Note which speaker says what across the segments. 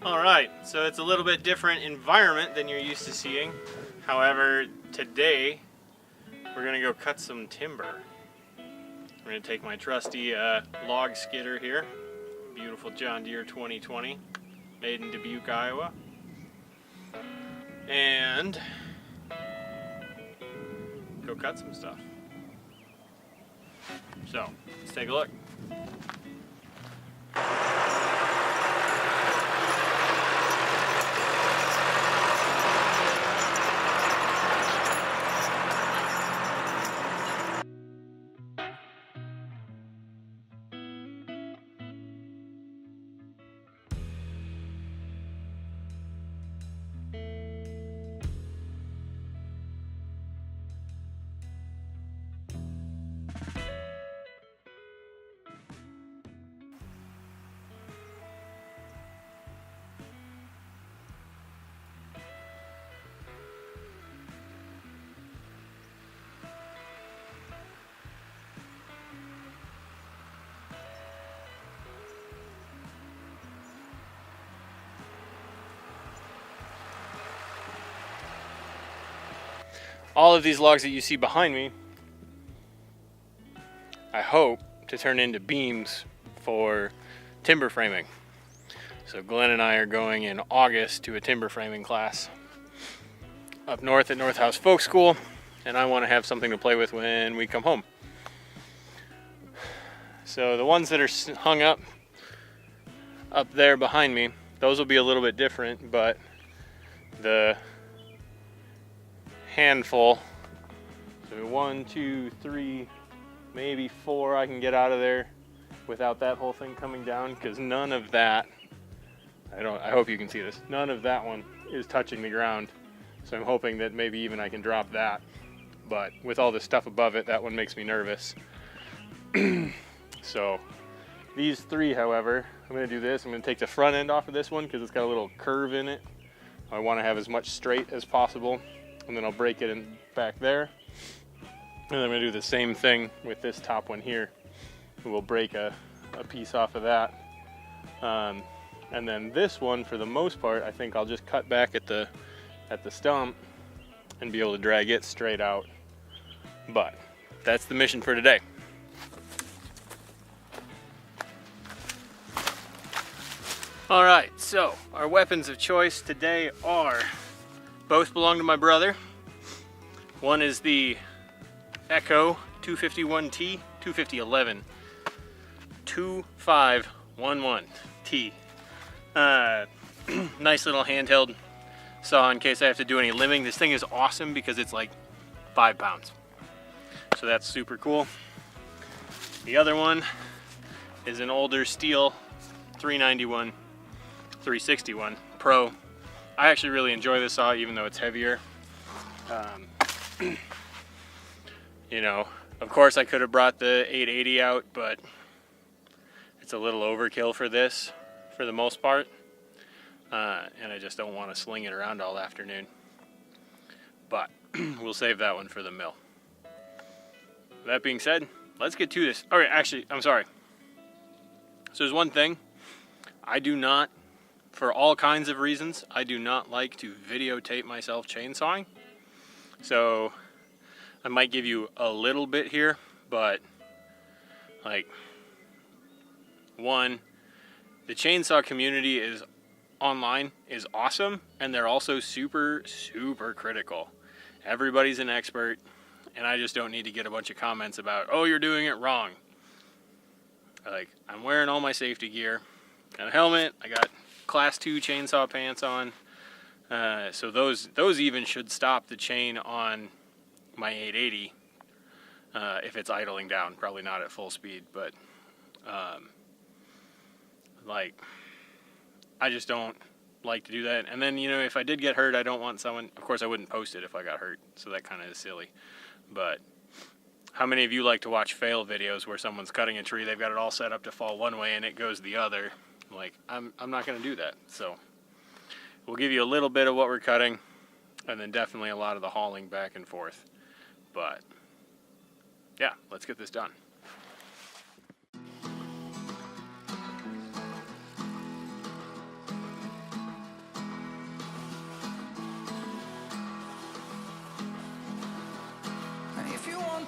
Speaker 1: Alright, so it's a little bit different environment than you're used to seeing. However, today we're going to go cut some timber. I'm going to take my trusty log skidder here, beautiful John Deere 2020, made in Dubuque, Iowa, and go cut some stuff. So, let's take a look. All of these logs that you see behind me, I hope to turn into beams for timber framing. So Glenn and I are going in August to a timber framing class up north at North House Folk School, and I want to have something to play with when we come home. So the ones that are hung up there behind me, those will be a little bit different, but the handful, so 1, 2, 3, maybe 4 I can get out of there without that whole thing coming down, because none of that, I hope you can see this, none of that one is touching the ground. So I'm hoping that maybe even I can drop that, but with all this stuff above it, that one makes me nervous. So these 3, however, I'm going to do this. I'm going to take the front end off of this one because it's got a little curve in it. I want to have as much straight as possible, and then I'll break it in back there. And then I'm going to do the same thing with this top one here. We'll break a piece off of that. And then this one, for the most part, I think I'll just cut back at the stump and be able to drag it straight out. But that's the mission for today. All right, so our weapons of choice today are, both belong to my brother. One is the Echo 251T, 2511, 2511T. Nice little handheld saw in case I have to do any limbing. This thing is awesome because it's like 5 pounds. So that's super cool. The other one is an older Steel 391, 361 Pro. I actually really enjoy this saw even though it's heavier. You know, of course I could have brought the 880 out, but it's a little overkill for this for the most part. And I just don't want to sling it around all afternoon. But we'll save that one for the mill. That being said, let's get to this. All right, actually, I'm sorry. So there's one thing. I do not, for all kinds of reasons, I do not like to videotape myself chainsawing. So I might give you a little bit here, but like, one, the chainsaw community is online is awesome, and they're also super critical. Everybody's an expert, and I just don't need to get a bunch of comments about, oh, you're doing it wrong. Like, I'm wearing all my safety gear, got a helmet, I got class 2 chainsaw pants on, so those even should stop the chain on my 880 if it's idling down. Probably not at full speed, but like, I just don't like to do that. And then, you know, if I did get hurt, I don't want someone, of course I wouldn't post it if I got hurt, so that kind of is silly. But how many of you like to watch fail videos where someone's cutting a tree, they've got it all set up to fall one way and it goes the other? Like, I'm not going to do that. So we'll give you a little bit of what we're cutting, and then definitely a lot of the hauling back and forth. But yeah, let's get this done.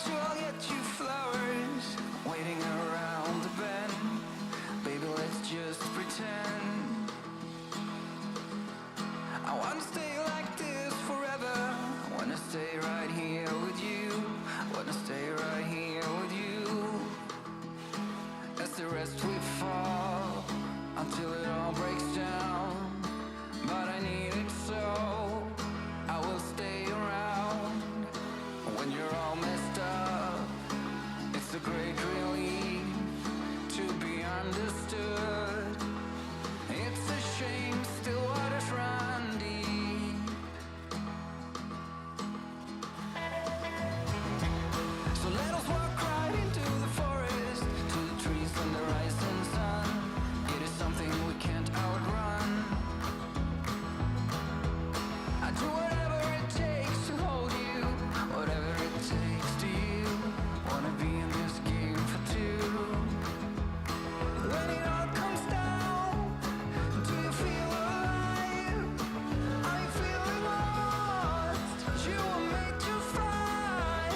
Speaker 2: you, I'll get you flowers waiting around the bend. Baby, let's just pretend. I wanna stay like this forever. I wanna stay right here with you. I wanna stay right here with you. As the rest we fall until it all breaks down. But I need it so I will stay around. When you're all messed up, it's a great relief to be understood. It's a shame still waters run deep. So let us walk right into the forest, to the trees and the rising sun. It is something we can't outrun. I do whatever it takes to hold you, whatever it takes to you. Wanna be in this game for two. When it all comes down, do you feel alive? Are you feeling lost? You were made to fly,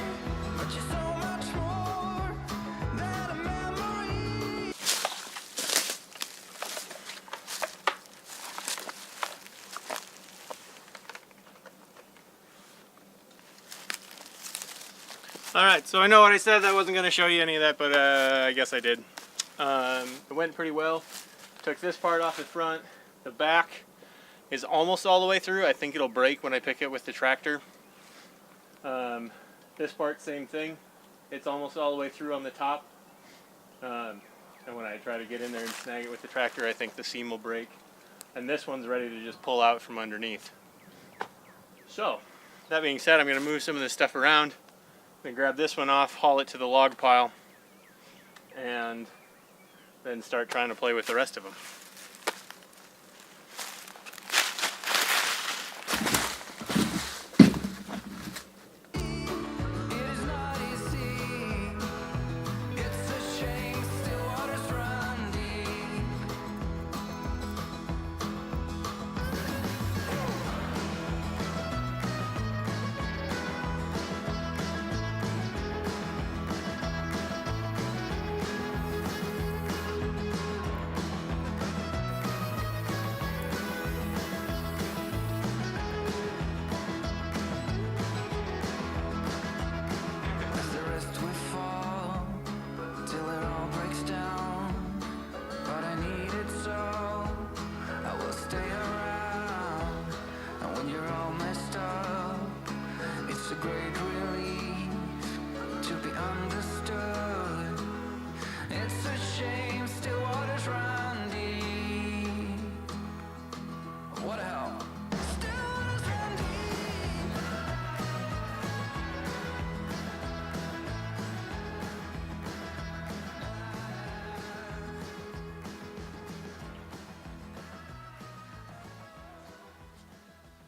Speaker 2: but you're so much more than a memory.
Speaker 1: Alright, so I know what I said, I wasn't going to show you any of that, but I guess I did. It went pretty well. Took this part off the front. The back is almost all the way through. I think it'll break when I pick it with the tractor. This part, same thing. It's almost all the way through on the top. And when I try to get in there and snag it with the tractor, I think the seam will break. And this one's ready to just pull out from underneath. So, that being said, I'm going to move some of this stuff around. I'm going to grab this one off, haul it to the log pile, and then start trying to play with the rest of them.
Speaker 2: It is not easy. It's a shame still waters run deep. As the rest we fall till it all breaks down. But I need it so I will stay around. And when you're all messed up, it's a great relief to be understood. It's a shame still waters run deep. What the hell? Still waters run deep.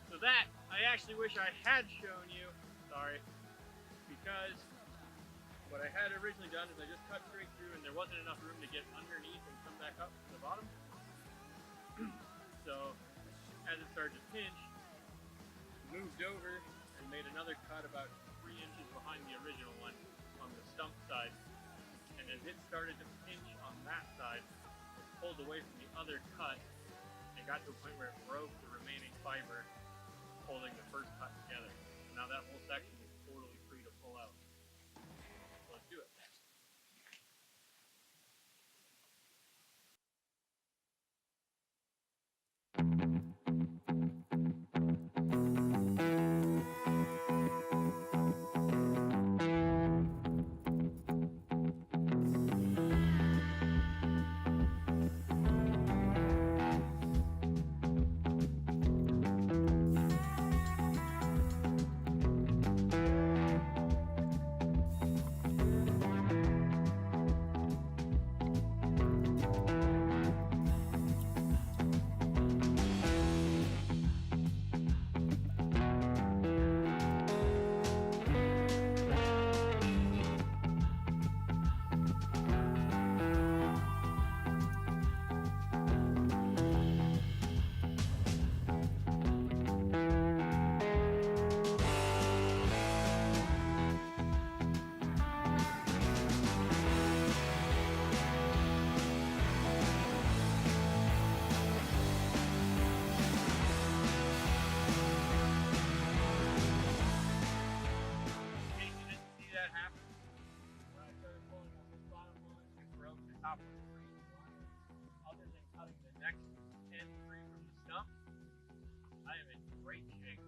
Speaker 1: So that, I actually wish I had shown you, sorry, because what I had originally done is I just cut straight through and there wasn't enough room to get underneath and come back up to the bottom. So, as it started to pinch, moved over and made another cut about 3 inches behind the original one on the stump side. And as it started to pinch on that side, it pulled away from the other cut and got to a point where it broke the remaining fiber holding the first cut together. Now that whole section is totally free to pull out. So let's do it. top of the tree. Other than cutting the next end free from the stump, I am in great shape.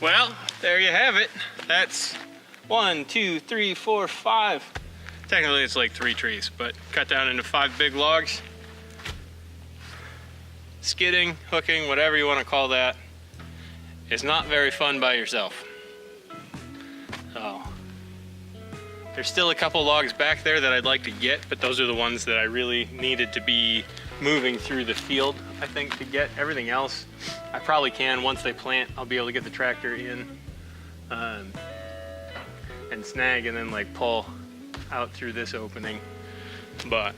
Speaker 1: Well, there you have it. That's 1, 2, 3, 4, 5. Technically it's like 3 trees, but cut down into 5 big logs. Skidding, hooking, whatever you want to call that, is not very fun by yourself. So, there's still a couple logs back there that I'd like to get, but those are the ones that I really needed to be moving through the field, I think, to get. Everything else I probably can. Once they plant, I'll be able to get the tractor in and snag and then like pull out through this opening. But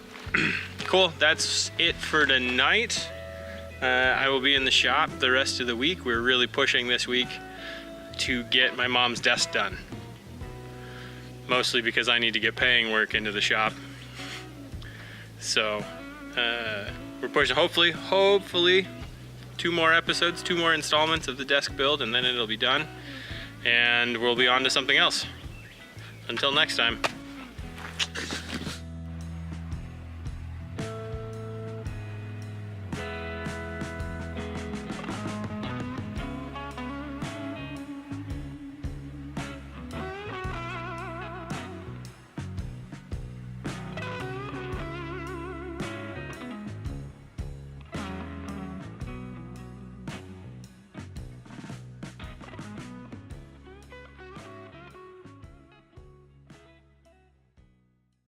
Speaker 1: cool, that's it for tonight. I will be in the shop the rest of the week. We're really pushing this week to get my mom's desk done. Mostly because I need to get paying work into the shop. So we're pushing, hopefully 2 more episodes, 2 more installments of the desk build, and then it'll be done. And we'll be on to something else. Until next time.